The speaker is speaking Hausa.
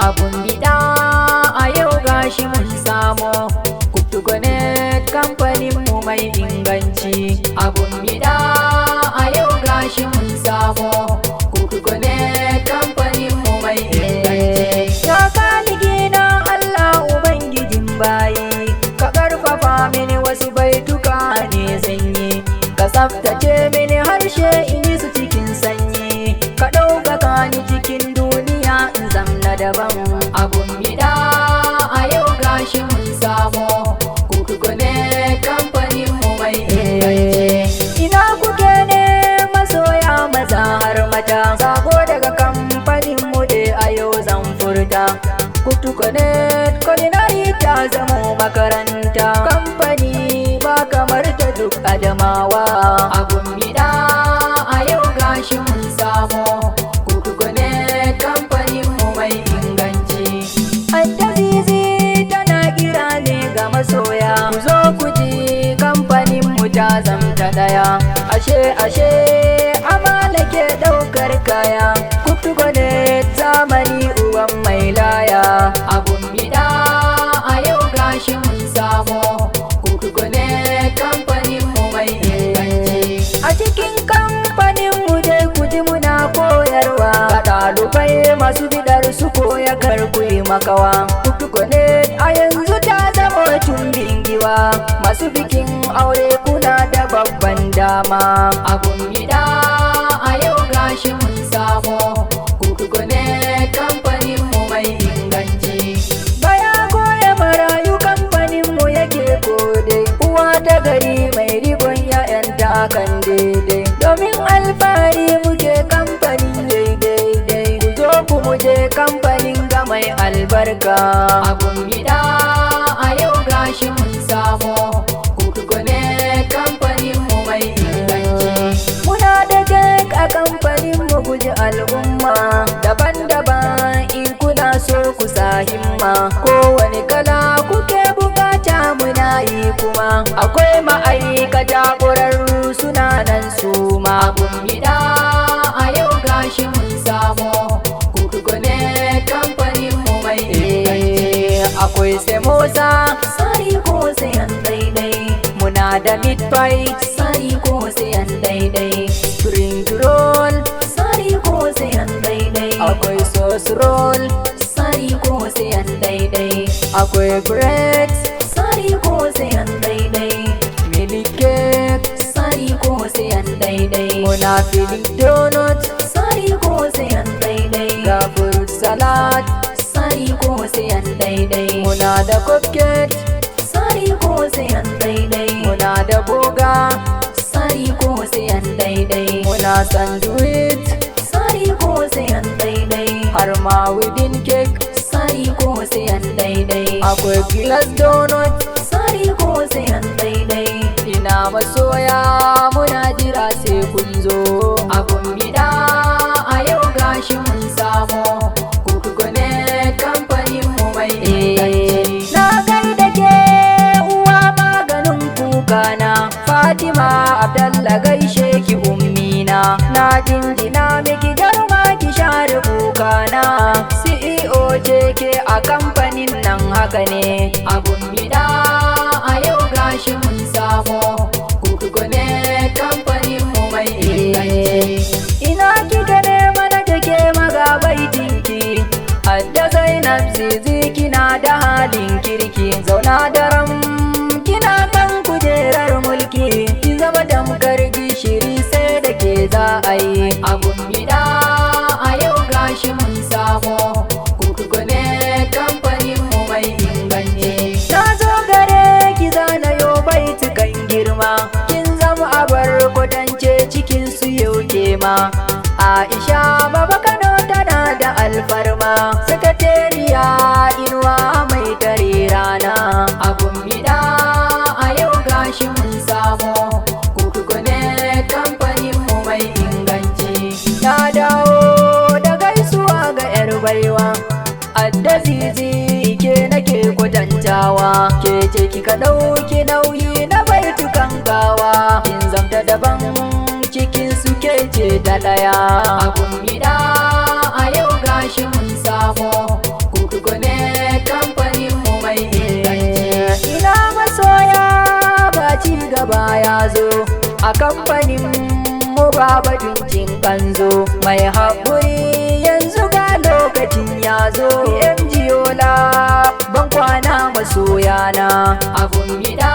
abun bida a yau gashi mun samo. Kuttugonet kamfanin mu mai inganci. Abun bida a yau gashi mun samo. Kuttugonet kamfanin mu mai inganci. Ya kaligi na Allah ubangijin bayi, ka karfafa mini wasu baituka ne zanyi, ka tsaftace mini harshe in yi su cikin sanyi, ka ɗaukaka ni cikin duniya in zamna daban. Abun bida a yau gashi mun samo. Kuttugonet kamfanin mu mai inganci. Ina kuke ne masoya maza har mata, sako daga kamfanin mu dai a yau zan furta. Kuttugonet culinary ta zamo makaranta, kamfani ba kamar ta duk Adamawa. Abun bida a yau gashi mun samo. Kuttugonet kamfanin mu mai inganci. Addazizi tana kira ne ga masoya, ku zo ku ji kamfanin mu ta zamta daya. Ashe amala ke daukar kaya, Kuttugonet zamani uwan mai laya. Abun bida a yau gashi mun samo. Kuttugonet kamfanin mu mai inganci. A cikin kamfanin mu dai ku ji muna koyarwa, ga ɗalibai masu bidar su koya kar ku yi makawa. Kuttugonet a yanzu ta zama tumbin giwa, masu bikin aure kuna da babban dama. Abun bida a yau gashi mun samo. Kuttugonet kamfanin mu mai inganci. Baya goya marayu kamfanin mu yake gode, uwa ta gari mai rigon ya'yanta kan daidai. Domin alfahari muke kamfanin daidai, ku zo ku muje kamfanin ga mai albarka. Abun bida a yau gashi mun samo. Kuttugonet kamfanin mu mai inganci. Muna da kek a kamfanin mu guji al'umma, daban-daban in kuna so ku sa himma. Kowane kala kuke bukata muna yi kuma, akwai ma'aikata ƙwararru suna nan su ma. Abun bida a yau gashi mun samo. Kuttugonet kamfanin mu mai inganci. Akwai samosa, sari ko sayan daidai. Muna da meat pie, sari ko sayan daidai. Spring roll, sari ko sayan daidai. Akwai sauce roll, sari ko sayan daidai. Akwai bread, sari ko sayan daidai. Milk cake, sari ko sayan daidai. Muna filling donut, sari ko sayan daidai. Ga fruit salad, sari ko sayan daidai. Muna da cupcake, sari ko sayan daidai. Muna da boga, sari ko sayan daidai. Muna sandwich, sari ko sayan daidai. Har ma wedding cake, sari ko sayan daidai. Akwai glass donut, sari ko sayan daidai. Ina masoya muna jira sai kun zo. Abun bida a yau gashi mun samo. Kuttugonet kamfanin mu mai inganci. Na gaida ke uwa maganin kukana, Fatima Abdallah gaishe ki ummina. Na jinjina miki jarma ki share kukana, CEO ce ke a kamfanin nan haka ne. Abun bida a yau gashi mun samo. Kuttugonet kamfanin mu mai inganci. Ina kika ne mana take maga baitinki, Adda Zainab Zizi kina da halin kirki. Zauna daram kina kan kujerar mulki, ki zama damkar gishiri sai da ke za a yi. Abun bida a yau gashi mun samo. Kuttugonet kamfanin mu mai inganci. Na zo gare ki zana yo baitukan girma, kin zama abar kwatance cikin su yau kema. Aisha Baba Kano tana da alfarma, sakatariya inuwa mai tare rana. Abun bida a yau gashi mun samo. Kuttugonet kamfanin mu mai inganci. Na dawo da gaisuwa ga 'yar baiwa, Adda Zizi ke nake kwatantawa, ke ce kika ɗauki nauyi na baitukan gawa. Kin zamta daban cikin su ke ce da ɗaya. Abun bida a yau gashi mun samo. zo a kamfanin mu baba tunkin kanzo mai haƙuri yanzu ga lokacin ya zo yan yola ban kwana masoyana abun gida